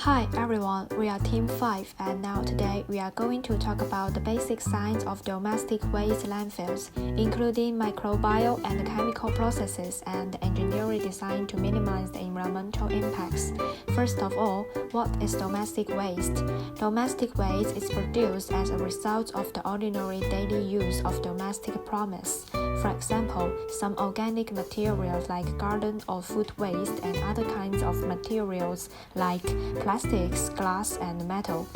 Hi everyone, we are Team 5 and now today we are going to talk about the basic science of domestic waste landfills, including microbial and chemical processes and engineering design to minimize the environmental impacts. First of all, what is domestic waste? Domestic waste is produced as a result of the ordinary daily use of domestic products. For example, some organic materials like garden or food waste and other kinds of materials like plastics, glass, and metal.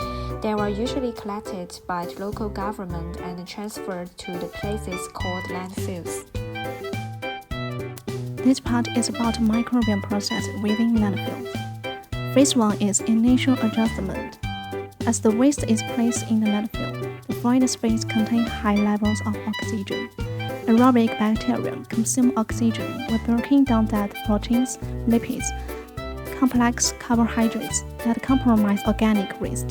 They are usually collected by the local government and transferred to the places called landfills. This part is about microbial process within landfills. Phase 1 is initial adjustment. As the waste is placed in the landfill, the void space contains high levels of oxygen. Aerobic bacteria consume oxygen while breaking down dead proteins, lipids, complex carbohydrates that compromise organic waste.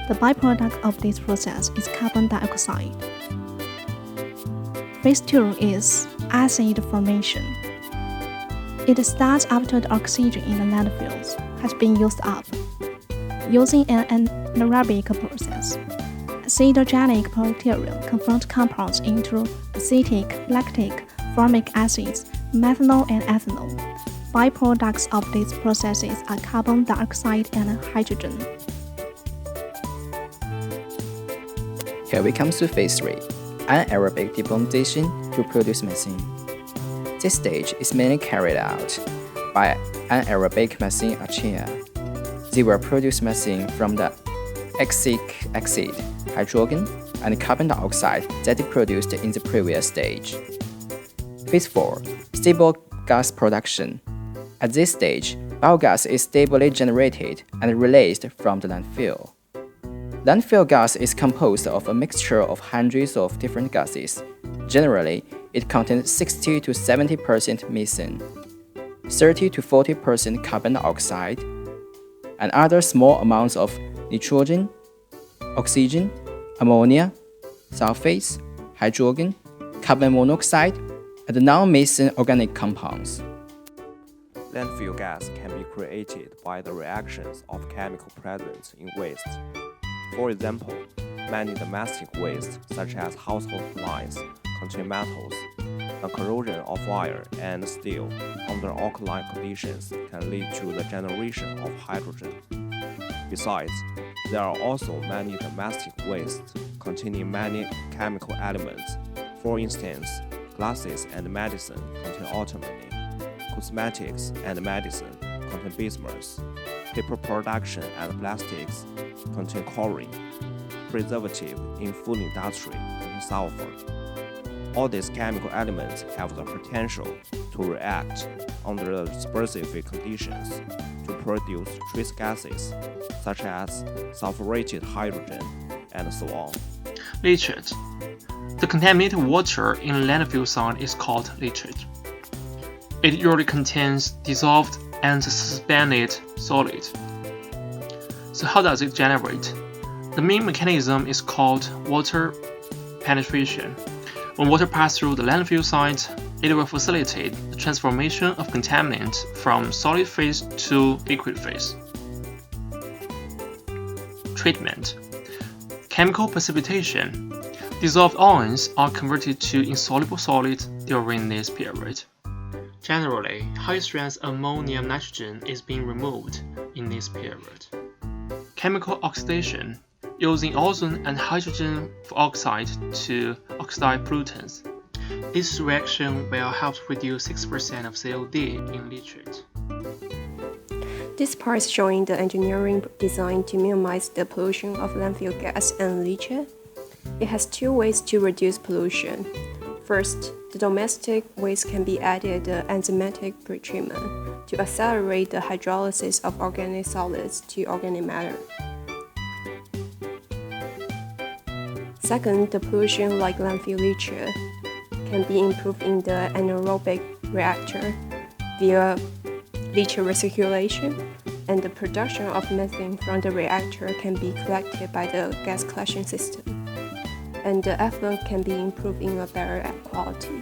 The byproduct of this process is carbon dioxide. Phase 2 is acid formation. It starts after the oxygen in the landfills has been used up. Using an anaerobic process, acidogenic bacteria convert compounds into acetic, lactic, formic acids, methanol, and ethanol. Byproducts of these processes are carbon dioxide and hydrogen. Here we come to phase 3, anaerobic depolymerization to produce methane. This stage is mainly carried out by anaerobic methane archaea. They will produce methane from the acetic acid, hydrogen, and carbon dioxide that they produced in the previous stage. Phase 4, stable gas production. At this stage, biogas is stably generated and released from the landfill. Landfill gas is composed of a mixture of hundreds of different gases. Generally, it contains 60 to 70% methane, 30 to 40% carbon dioxide, and other small amounts of nitrogen, oxygen, ammonia, sulfates, hydrogen, carbon monoxide, and non-methane organic compounds. Landfill gas can be created by the reactions of chemical present in waste. For example, many domestic waste, such as household appliances, contain metals. The corrosion of wire and steel under alkaline conditions can lead to the generation of hydrogen. Besides, there are also many domestic wastes containing many chemical elements. For instance, glasses and medicine contain antimony. Cosmetics and medicine contain bismuth. Paper production and plastics contain chlorine. Preservative in food industry contain sulfur. All these chemical elements have the potential to react under the specific conditions to produce trace gases such as sulfurated hydrogen and so on. Leachate. The contaminated water in a landfill site is called leachate. It usually contains dissolved and suspended solid. So how does it generate? The main mechanism is called water penetration. When water passes through the landfill site, it will facilitate the transformation of contaminant from solid phase to liquid phase. Treatment. Chemical precipitation. Dissolved ions are converted to insoluble solid during this period. Generally, high-strength ammonium nitrogen is being removed in this period. Chemical oxidation, using ozone and hydrogen oxide to oxidize pollutants. This reaction will help reduce 6% of COD in leachate. This part is showing the engineering design to minimize the pollution of landfill gas and leachate. It has two ways to reduce pollution. First, the domestic waste can be added enzymatic pretreatment to accelerate the hydrolysis of organic solids to organic matter. Second, the pollution like landfill leachate can be improved in the anaerobic reactor via leachate recirculation, and the production of methane from the reactor can be collected by the gas collection system, and the effluent can be improved in a better air quality.